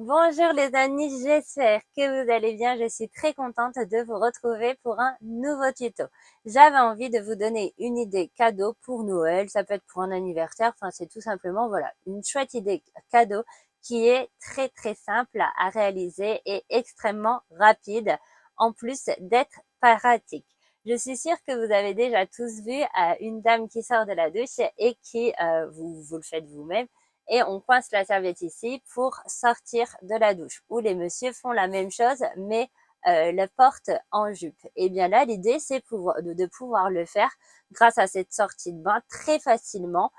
Bonjour les amis, j'espère que vous allez bien. Je suis très contente de vous retrouver pour un nouveau tuto. J'avais envie de vous donner une idée cadeau pour Noël. Ça peut être pour un anniversaire. Enfin, c'est tout simplement, voilà, une chouette idée cadeau qui est très très simple à réaliser et extrêmement rapide, en plus d'être pratique. Je suis sûre que vous avez déjà tous vu une dame qui sort de la douche et qui, vous le faites vous-même, et on coince la serviette ici pour sortir de la douche. Ou les messieurs font la même chose, mais la porte en jupe. Et bien là, l'idée, c'est de pouvoir le faire grâce à cette sortie de bain très facilement.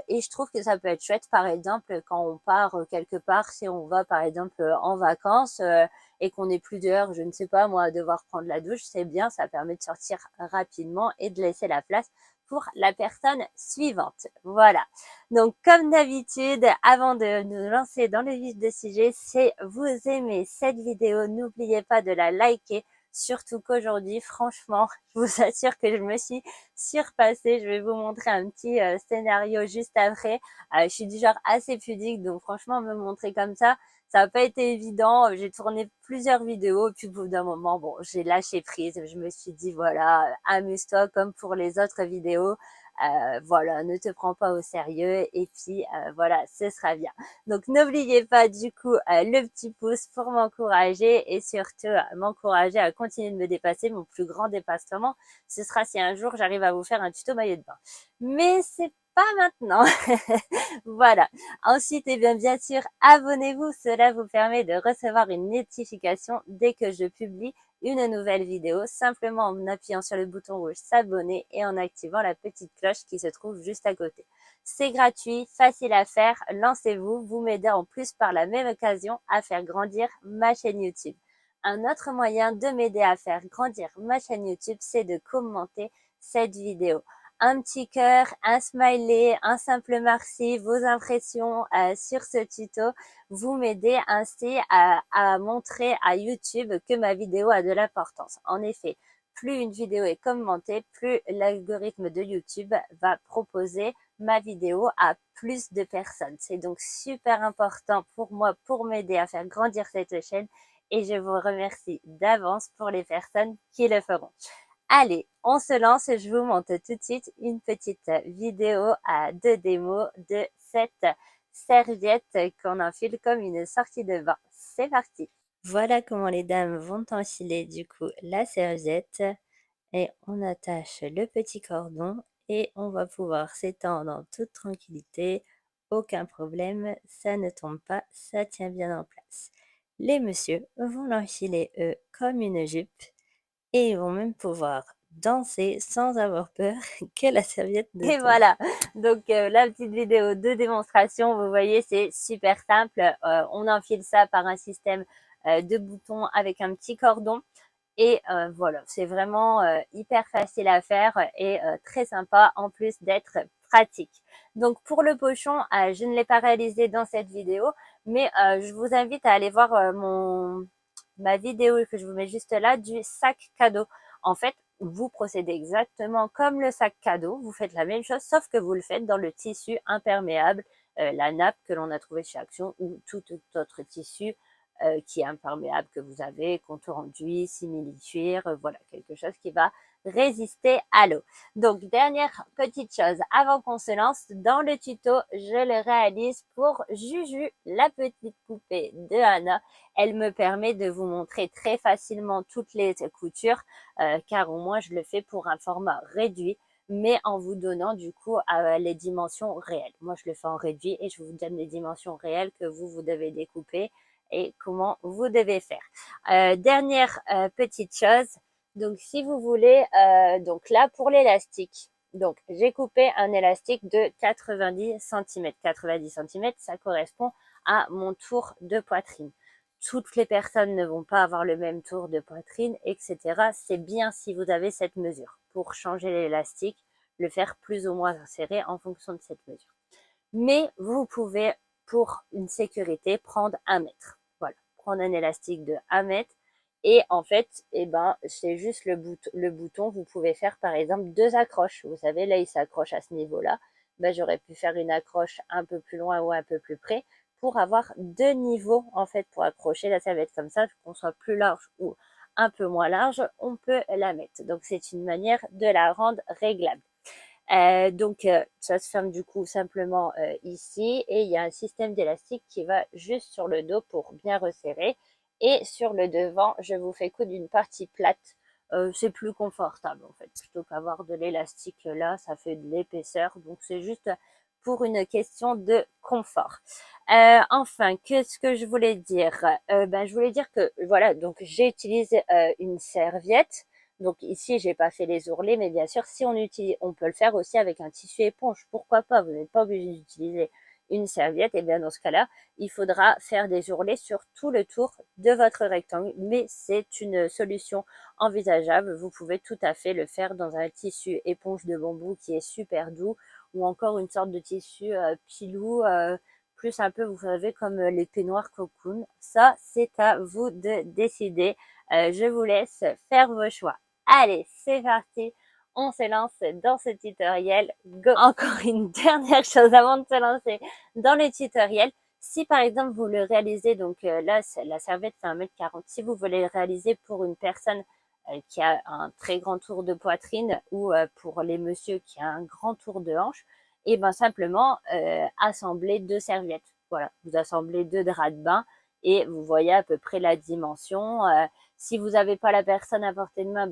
Et je trouve que ça peut être chouette, par exemple, quand on part quelque part, si on va, par exemple, en vacances et qu'on n'est plus dehors, je ne sais pas, moi, à devoir prendre la douche, c'est bien, ça permet de sortir rapidement et de laisser la place pour la personne suivante. Voilà. Donc, comme d'habitude, avant de nous lancer dans le vif du sujet, si vous aimez cette vidéo, n'oubliez pas de la liker. Surtout qu'aujourd'hui, franchement, je vous assure que je me suis surpassée. Je vais vous montrer un petit scénario juste après. Je suis du genre assez pudique, donc franchement, me montrer comme ça n'a pas été évident. J'ai tourné plusieurs vidéos, puis au bout d'un moment, bon, j'ai lâché prise. Je me suis dit, voilà, amuse-toi comme pour les autres vidéos. Voilà, ne te prends pas au sérieux et puis voilà, ce sera bien. Donc n'oubliez pas du coup le petit pouce pour m'encourager et surtout m'encourager à continuer de me dépasser. Mon plus grand dépassement, ce sera si un jour j'arrive à vous faire un tuto maillot de bain. Mais c'est pas maintenant. Voilà. Ensuite, et bien sûr, abonnez-vous. Cela vous permet de recevoir une notification dès que je publie une nouvelle vidéo, simplement en appuyant sur le bouton rouge s'abonner et en activant la petite cloche qui se trouve juste à côté. C'est gratuit, facile à faire, lancez-vous, vous m'aidez en plus par la même occasion à faire grandir ma chaîne YouTube. Un autre moyen de m'aider à faire grandir ma chaîne YouTube, c'est de commenter cette vidéo. Un petit cœur, un smiley, un simple merci, vos impressions sur ce tuto. Vous m'aidez ainsi à montrer à YouTube que ma vidéo a de l'importance. En effet, plus une vidéo est commentée, plus l'algorithme de YouTube va proposer ma vidéo à plus de personnes. C'est donc super important pour moi, pour m'aider à faire grandir cette chaîne et je vous remercie d'avance pour les personnes qui le feront. Allez, on se lance et je vous montre tout de suite une petite vidéo de démo de cette serviette qu'on enfile comme une sortie de bain. C'est parti. Voilà comment les dames vont enfiler du coup la serviette et on attache le petit cordon et on va pouvoir s'étendre en toute tranquillité. Aucun problème, ça ne tombe pas, ça tient bien en place. Les messieurs vont l'enfiler eux comme une jupe et ils vont même pouvoir danser sans avoir peur que la serviette ne tombe. Et voilà, donc la petite vidéo de démonstration, vous voyez, c'est super simple. On enfile ça par un système de boutons avec un petit cordon. Et voilà, c'est vraiment hyper facile à faire et très sympa en plus d'être pratique. Donc pour le pochon, je ne l'ai pas réalisé dans cette vidéo, mais je vous invite à aller voir ma vidéo que je vous mets juste là du sac cadeau. En fait, vous procédez exactement comme le sac cadeau, vous faites la même chose, sauf que vous le faites dans le tissu imperméable, la nappe que l'on a trouvé chez Action ou tout autre tissu qui est imperméable que vous avez, contour enduit, simili-cuir, voilà, quelque chose qui va résister à l'eau. Donc, dernière petite chose, avant qu'on se lance dans le tuto, je le réalise pour Juju, la petite poupée de Anna. Elle me permet de vous montrer très facilement toutes les coutures, car au moins je le fais pour un format réduit, mais en vous donnant du coup les dimensions réelles. Moi, je le fais en réduit et je vous donne les dimensions réelles que vous devez découper et comment vous devez faire. Dernière petite chose, donc si vous voulez, donc là pour l'élastique, donc j'ai coupé un élastique de 90 cm. 90 cm, ça correspond à mon tour de poitrine. Toutes les personnes ne vont pas avoir le même tour de poitrine, etc. C'est bien si vous avez cette mesure. Pour changer l'élastique, le faire plus ou moins serré en fonction de cette mesure. Mais vous pouvez, pour une sécurité, prendre 1 mètre. Voilà, prendre un élastique de 1 mètre. Et en fait, c'est juste le bouton. Vous pouvez faire, par exemple, 2 accroches. Vous savez, là, il s'accroche à ce niveau-là. J'aurais pu faire une accroche un peu plus loin ou un peu plus près. pour avoir 2 niveaux en fait pour accrocher la serviette comme ça, qu'on soit plus large ou un peu moins large, on peut la mettre. Donc c'est une manière de la rendre réglable. Ça se ferme du coup simplement ici et il y a un système d'élastique qui va juste sur le dos pour bien resserrer. Et sur le devant, je vous fais coudre une partie plate. C'est plus confortable en fait, plutôt qu'avoir de l'élastique là, ça fait de l'épaisseur. Donc c'est juste pour une question de confort. Enfin, qu'est-ce que je voulais dire? Je voulais dire que voilà, donc j'ai utilisé une serviette. Donc ici, j'ai pas fait les ourlets, mais bien sûr, si on utilise, on peut le faire aussi avec un tissu éponge. Pourquoi pas? Vous n'êtes pas obligé d'utiliser une serviette. Et bien dans ce cas-là, il faudra faire des ourlets sur tout le tour de votre rectangle. Mais c'est une solution envisageable. Vous pouvez tout à fait le faire dans un tissu éponge de bambou qui est super doux, ou encore une sorte de tissu pilou. Plus un peu, vous savez, comme les peignoirs cocoon. Ça, c'est à vous de décider. Je vous laisse faire vos choix. Allez, c'est parti. On se lance dans ce tutoriel. Go! Encore une dernière chose avant de se lancer dans le tutoriel. Si par exemple vous le réalisez, donc là la serviette fait 1,40 m, si vous voulez le réaliser pour une personne qui a un très grand tour de poitrine, ou pour les messieurs qui a un grand tour de hanche, et ben simplement assembler 2 serviettes. Voilà, vous assemblez 2 draps de bain et vous voyez à peu près la dimension. Si vous n'avez pas la personne à portée de main,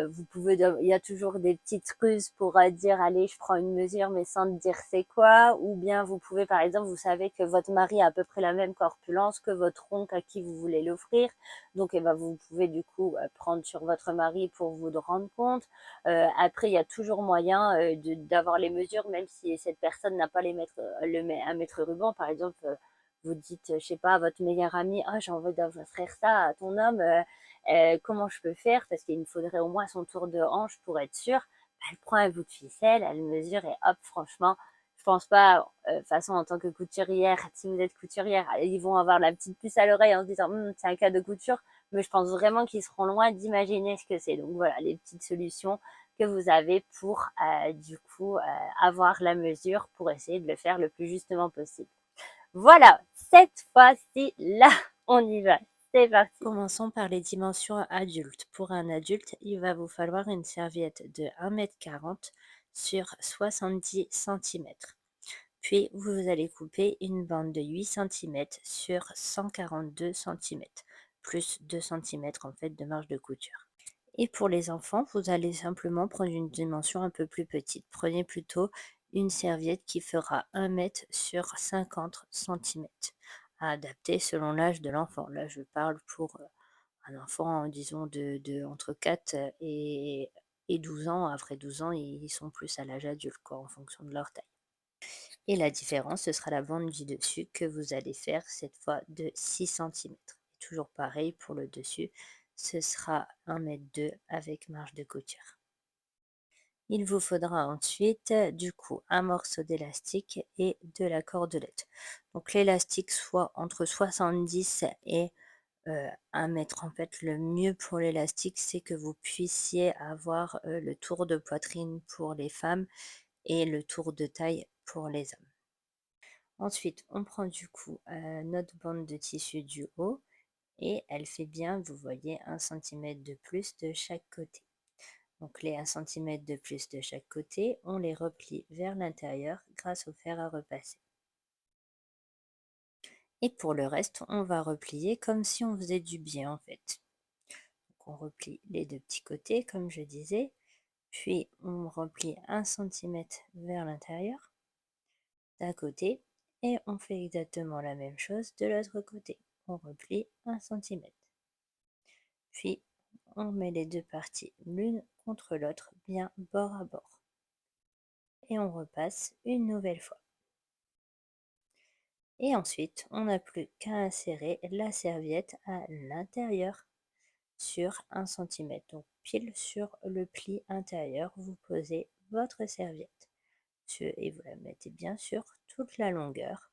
vous pouvez, il y a toujours des petites ruses pour dire allez, je prends une mesure, mais sans dire c'est quoi. Ou bien vous pouvez, par exemple, vous savez que votre mari a à peu près la même corpulence que votre oncle à qui vous voulez l'offrir. Donc, vous pouvez du coup prendre sur votre mari pour vous rendre compte. Après, il y a toujours moyen d'avoir les mesures, même si cette personne n'a pas un mètre ruban. Par exemple, vous dites, je sais pas, à votre meilleur ami, ah, j'ai envie d'offrir ça à ton homme. Comment je peux faire? Parce qu'il me faudrait au moins son tour de hanche pour être sûre. Elle prend un bout de ficelle, elle mesure et hop, franchement, je pense pas, de toute façon, en tant que couturière, si vous êtes couturière, ils vont avoir la petite puce à l'oreille en se disant, c'est un cas de couture, mais je pense vraiment qu'ils seront loin d'imaginer ce que c'est. Donc voilà, les petites solutions que vous avez pour, du coup, avoir la mesure pour essayer de le faire le plus justement possible. Voilà, cette fois-ci, là, on y va. C'est parti. Commençons par les dimensions adultes. Pour un adulte, il va vous falloir une serviette de 1,40 m sur 70 cm. Puis, vous allez couper une bande de 8 cm sur 142 cm, plus 2 cm en fait de marge de couture. Et pour les enfants, vous allez simplement prendre une dimension un peu plus petite. Prenez plutôt une serviette qui fera 1 mètre sur 50 cm, à adapter selon l'âge de l'enfant. Là, je parle pour un enfant, disons, entre 4 et 12 ans. Après 12 ans, ils sont plus à l'âge adulte, quoi, en fonction de leur taille. Et la différence, ce sera la bande du dessus que vous allez faire cette fois de 6 cm. Toujours pareil pour le dessus, ce sera 1,2 m avec marge de couture. Il vous faudra ensuite du coup un morceau d'élastique et de la cordelette. Donc l'élastique soit entre 70 et 1 mètre. En fait, le mieux pour l'élastique, c'est que vous puissiez avoir le tour de poitrine pour les femmes et le tour de taille pour les hommes. Ensuite, on prend du coup notre bande de tissu du haut et elle fait bien, vous voyez, 1 cm de plus de chaque côté. Donc les 1 cm de plus de chaque côté, on les replie vers l'intérieur grâce au fer à repasser. Et pour le reste, on va replier comme si on faisait du biais en fait. Donc on replie les 2 petits côtés comme je disais, puis on replie 1 cm vers l'intérieur d'un côté et on fait exactement la même chose de l'autre côté. On replie 1 cm. Puis on met les 2 parties l'une contre l'autre bien bord à bord. Et on repasse une nouvelle fois. Et ensuite, on n'a plus qu'à insérer la serviette à l'intérieur sur 1 cm. Donc pile sur le pli intérieur, vous posez votre serviette et vous la mettez bien sûr toute la longueur.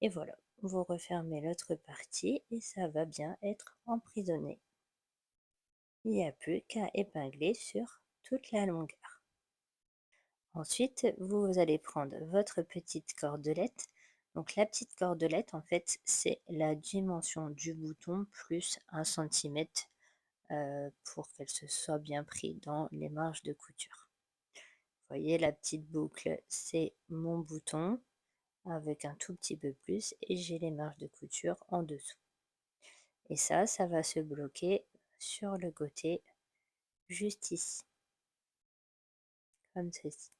Et voilà, vous refermez l'autre partie et ça va bien être emprisonné. Il n'y a plus qu'à épingler sur toute la longueur. Ensuite, vous allez prendre votre petite cordelette. Donc la petite cordelette, en fait, c'est la dimension du bouton plus 1 cm pour qu'elle se soit bien pris dans les marges de couture. Vous voyez, la petite boucle, c'est mon bouton avec un tout petit peu plus et j'ai les marges de couture en dessous. Et ça va se bloquer sur le côté juste ici, comme ceci.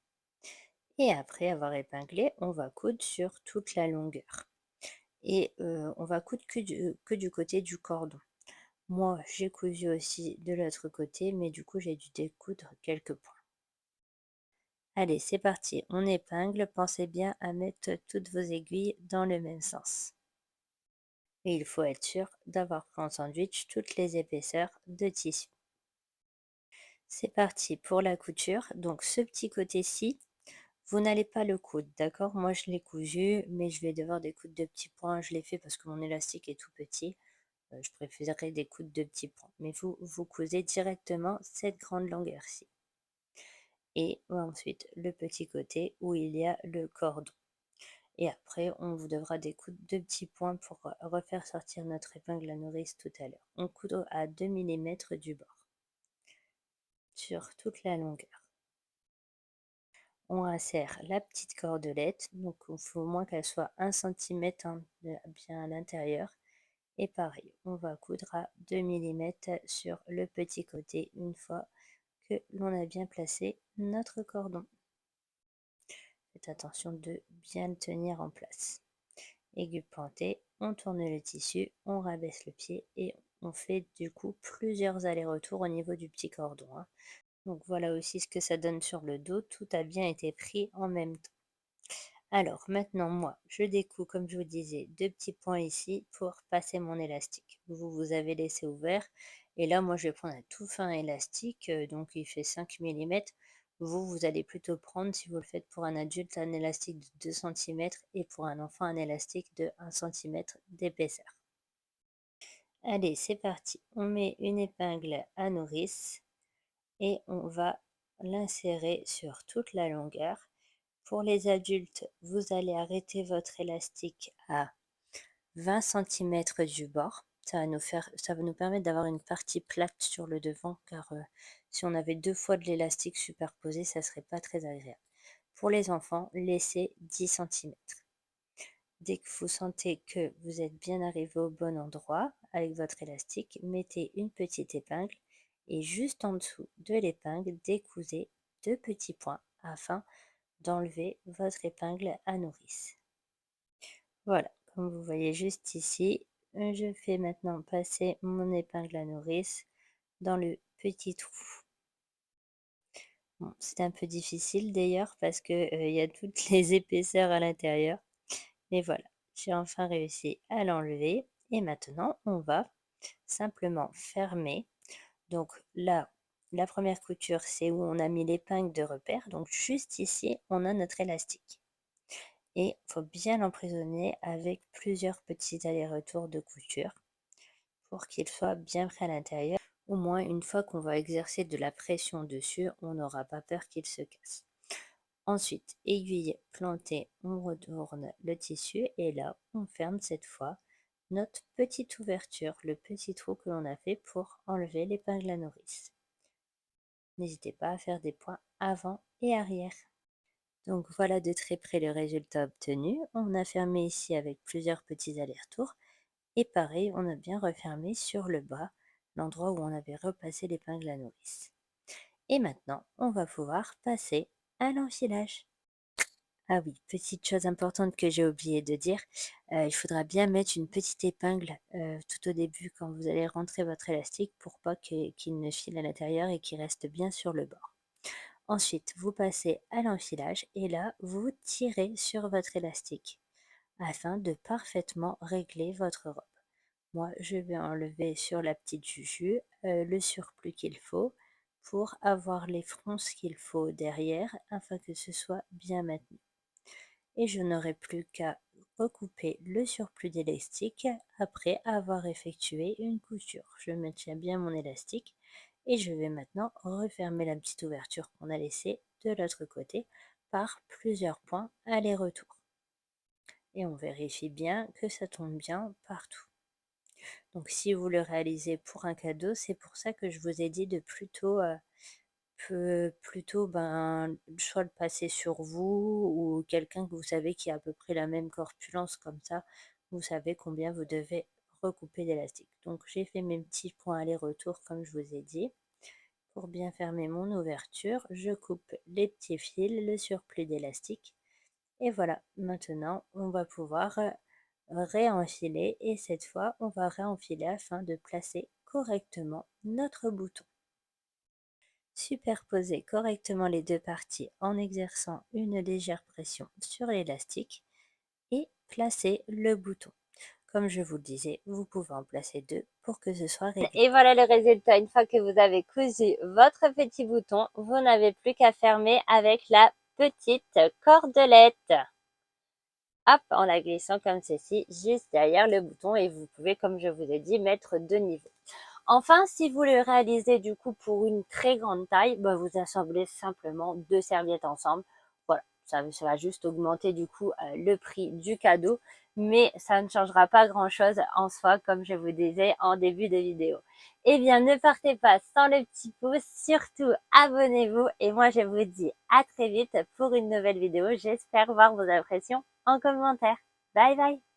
Et après avoir épinglé, on va coudre sur toute la longueur. Et on va coudre que du côté du cordon. Moi, j'ai cousu aussi de l'autre côté, mais du coup, j'ai dû découdre quelques points. Allez, c'est parti, on épingle. Pensez bien à mettre toutes vos aiguilles dans le même sens. Et il faut être sûr d'avoir pris en sandwich toutes les épaisseurs de tissu. C'est parti pour la couture. Donc ce petit côté-ci, vous n'allez pas le coudre, d'accord? Moi je l'ai cousu, mais je vais devoir découdre de petits points. Je l'ai fait parce que mon élastique est tout petit. Je préférerais découdre de petits points. Mais vous cousez directement cette grande longueur-ci. Et ensuite le petit côté où il y a le cordon. Et après, on vous devra découdre deux petits points pour refaire sortir notre épingle à nourrice tout à l'heure. On coud à 2 mm du bord sur toute la longueur. On insère la petite cordelette, donc il faut au moins qu'elle soit 1 cm bien à l'intérieur. Et pareil, on va coudre à 2 mm sur le petit côté une fois que l'on a bien placé notre cordon. Faites attention de bien le tenir en place. Aiguille pointée, on tourne le tissu, on rabaisse le pied et on fait du coup plusieurs allers-retours au niveau du petit cordon, hein. Donc voilà aussi ce que ça donne sur le dos, tout a bien été pris en même temps. Alors maintenant moi, je découds comme je vous disais deux petits points ici pour passer mon élastique. Vous avez laissé ouvert et là moi je vais prendre un tout fin élastique, donc il fait 5 mm. Vous allez plutôt prendre, si vous le faites pour un adulte, un élastique de 2 cm et pour un enfant un élastique de 1 cm d'épaisseur. Allez, c'est parti. On met une épingle à nourrice et on va l'insérer sur toute la longueur. Pour les adultes, vous allez arrêter votre élastique à 20 cm du bord. Ça va nous permettre d'avoir une partie plate sur le devant, car si on avait deux fois de l'élastique superposé, ça serait pas très agréable. Pour les enfants, laissez 10 cm. Dès que vous sentez que vous êtes bien arrivé au bon endroit avec votre élastique, mettez une petite épingle et juste en dessous de l'épingle, décousez deux petits points afin d'enlever votre épingle à nourrice. Voilà, comme vous voyez juste ici, je fais maintenant passer mon épingle à nourrice dans le petit trou. Bon, c'est un peu difficile d'ailleurs parce que il y a toutes les épaisseurs à l'intérieur. Mais voilà, j'ai enfin réussi à l'enlever. Et maintenant, on va simplement fermer. Donc là, la première couture, c'est où on a mis l'épingle de repère. Donc juste ici, on a notre élastique. Et il faut bien l'emprisonner avec plusieurs petits allers-retours de couture pour qu'il soit bien prêt à l'intérieur. Au moins, une fois qu'on va exercer de la pression dessus, on n'aura pas peur qu'il se casse. Ensuite, aiguille plantée, on retourne le tissu et là, on ferme cette fois notre petite ouverture, le petit trou que l'on a fait pour enlever l'épingle à nourrice. N'hésitez pas à faire des points avant et arrière. Donc voilà de très près le résultat obtenu. On a fermé ici avec plusieurs petits allers-retours. Et pareil, on a bien refermé sur le bas, l'endroit où on avait repassé l'épingle à nourrice. Et maintenant, on va pouvoir passer à l'enfilage. Ah oui, petite chose importante que j'ai oublié de dire, il faudra bien mettre une petite épingle tout au début quand vous allez rentrer votre élastique pour pas qu'il ne file à l'intérieur et qu'il reste bien sur le bord. Ensuite, vous passez à l'enfilage et là, vous tirez sur votre élastique afin de parfaitement régler votre robe. Moi, je vais enlever sur la petite juju le surplus qu'il faut pour avoir les fronces qu'il faut derrière afin que ce soit bien maintenu. Et je n'aurai plus qu'à recouper le surplus d'élastique après avoir effectué une couture. Je maintiens bien mon élastique et je vais maintenant refermer la petite ouverture qu'on a laissée de l'autre côté par plusieurs points aller-retour. et on vérifie bien que ça tombe bien partout. Donc si vous le réalisez pour un cadeau, c'est pour ça que je vous ai dit de plutôt soit le passer sur vous ou quelqu'un que vous savez qui a à peu près la même corpulence, comme ça, vous savez combien vous devez recouper d'élastique. Donc j'ai fait mes petits points aller-retour comme je vous ai dit. Pour bien fermer mon ouverture, je coupe les petits fils, le surplus d'élastique. Et voilà, maintenant on va pouvoir réenfiler et cette fois on va réenfiler afin de placer correctement notre bouton. Superposer correctement les deux parties en exerçant une légère pression sur l'élastique et placer le bouton. Comme je vous le disais, vous pouvez en placer deux pour que ce soit réglé. Et voilà le résultat. Une fois que vous avez cousu votre petit bouton, vous n'avez plus qu'à fermer avec la petite cordelette. Hop, en la glissant comme ceci, juste derrière le bouton et vous pouvez, comme je vous ai dit, mettre deux niveaux. Enfin, si vous le réalisez du coup pour une très grande taille, vous assemblez simplement deux serviettes ensemble. Voilà, ça va juste augmenter du coup le prix du cadeau, mais ça ne changera pas grand-chose en soi, comme je vous disais en début de vidéo. Eh bien, ne partez pas sans le petit pouce, surtout abonnez-vous et moi je vous dis à très vite pour une nouvelle vidéo. J'espère voir vos impressions en commentaire. Bye bye!